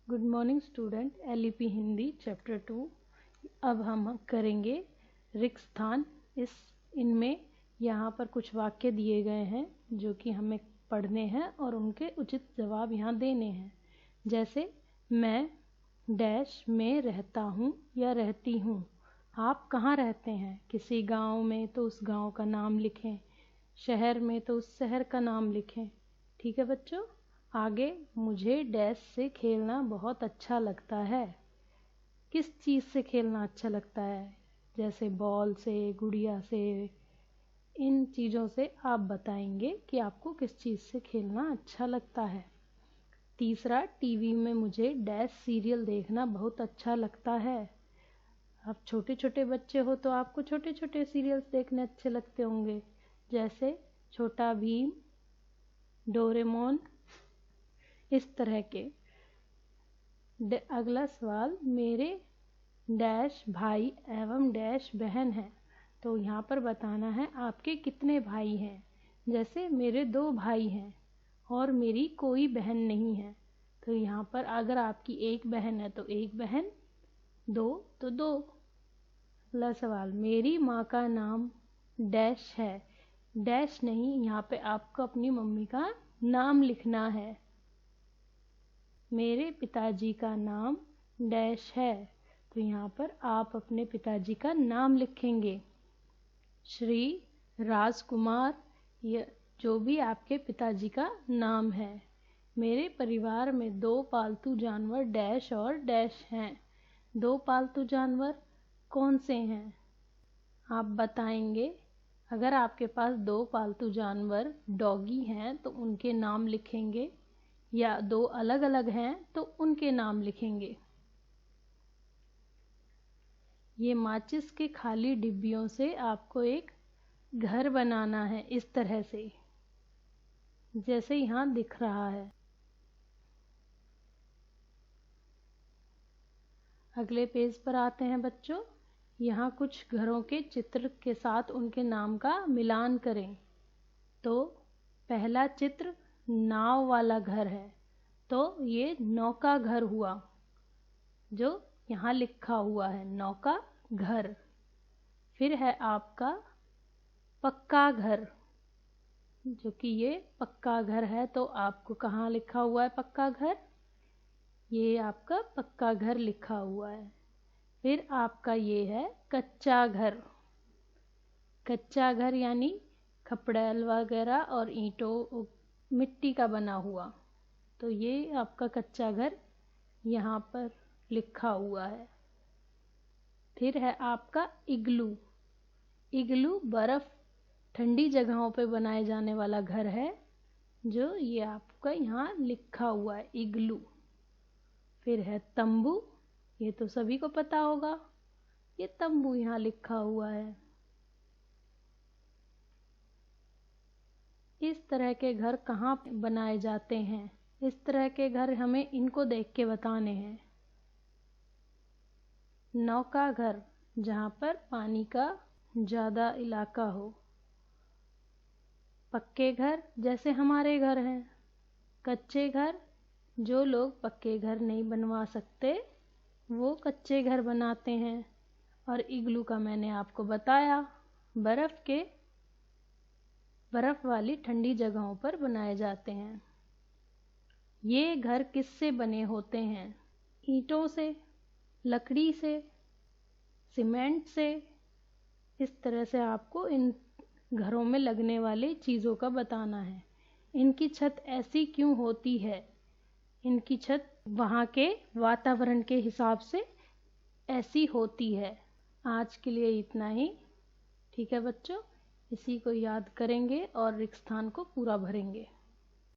Good morning student. LEP Hindi chapter 2। अब हम करेंगे रिक्त स्थान। इनमें यहाँ पर कुछ वाक्य दिए गए हैं जो कि हमें पढ़ने हैं और उनके उचित जवाब यहाँ देने हैं। जैसे मैं डैश में रहता हूँ या रहती हूँ। आप कहाँ रहते हैं? किसी गांव में तो उस गांव का नाम लिखें, शहर में तो उस शहर का नाम लिखें। ठीक है बच्चों। आगे मुझे डैश से खेलना बहुत अच्छा लगता है। किस चीज़ से खेलना अच्छा लगता है? जैसे बॉल से, गुड़िया से, इन चीज़ों से आप बताएंगे कि आपको किस चीज़ से खेलना अच्छा लगता है। तीसरा, टीवी में मुझे डैश सीरियल देखना बहुत अच्छा लगता है। आप छोटे छोटे बच्चे हो तो आपको छोटे छोटे सीरियल्स देखने अच्छे लगते होंगे, जैसे छोटा भीम, डोरेमोन, इस तरह के। अगला सवाल, मेरे डैश भाई एवं डैश बहन है। तो यहाँ पर बताना है आपके कितने भाई हैं। जैसे मेरे 2 भाई हैं और मेरी कोई बहन नहीं है। तो यहाँ पर अगर आपकी 1 बहन है तो 1 बहन, 2 तो 2। अगला सवाल, मेरी माँ का नाम डैश है। डैश नहीं, यहाँ पे आपको अपनी मम्मी का नाम लिखना है। मेरे पिताजी का नाम डैश है। तो यहाँ पर आप अपने पिताजी का नाम लिखेंगे। श्री राजकुमार, या जो भी आपके पिताजी का नाम है। मेरे परिवार में 2 पालतू जानवर डैश और डैश हैं। 2 पालतू जानवर कौन से हैं? आप बताएंगे। अगर आपके पास 2 पालतू जानवर डॉगी हैं तो उनके नाम लिखेंगे, या 2 अलग अलग हैं तो उनके नाम लिखेंगे। ये माचिस के खाली डिब्बियों से आपको एक घर बनाना है, इस तरह से जैसे यहाँ दिख रहा है। अगले पेज पर आते हैं बच्चों। यहाँ कुछ घरों के चित्र के साथ उनके नाम का मिलान करें। तो पहला चित्र नाव वाला घर है, तो ये नौका घर हुआ, जो यहाँ लिखा हुआ है नौका घर। फिर है आपका पक्का घर, जो कि ये पक्का घर है। तो आपको कहाँ लिखा हुआ है पक्का घर? ये आपका पक्का घर लिखा हुआ है। फिर आपका ये है कच्चा घर। कच्चा घर यानी खपड़ेल वगैरह और ईंटों, मिट्टी का बना हुआ। तो ये आपका कच्चा घर यहाँ पर लिखा हुआ है। फिर है आपका इग्लू। इग्लू बर्फ ठंडी जगहों पे बनाए जाने वाला घर है, जो ये आपका यहाँ लिखा हुआ है इग्लू। फिर है तंबू। ये तो सभी को पता होगा, ये तंबू यहाँ लिखा हुआ है। इस तरह के घर कहाँ बनाए जाते हैं? इस तरह के घर हमें इनको देख के बताने हैं। नौका घर, जहाँ पर पानी का ज़्यादा इलाका हो। पक्के घर, जैसे हमारे घर हैं। कच्चे घर, जो लोग पक्के घर नहीं बनवा सकते वो कच्चे घर बनाते हैं। और इग्लू का मैंने आपको बताया, बर्फ वाली ठंडी जगहों पर बनाए जाते हैं। ये घर किससे बने होते हैं? ईंटों से, लकड़ी से, सीमेंट से। इस तरह से आपको इन घरों में लगने वाली चीज़ों का बताना है। इनकी छत ऐसी क्यों होती है? इनकी छत वहाँ के वातावरण के हिसाब से ऐसी होती है। आज के लिए इतना ही। ठीक है बच्चों, इसी को याद करेंगे और रिक्त स्थान को पूरा भरेंगे।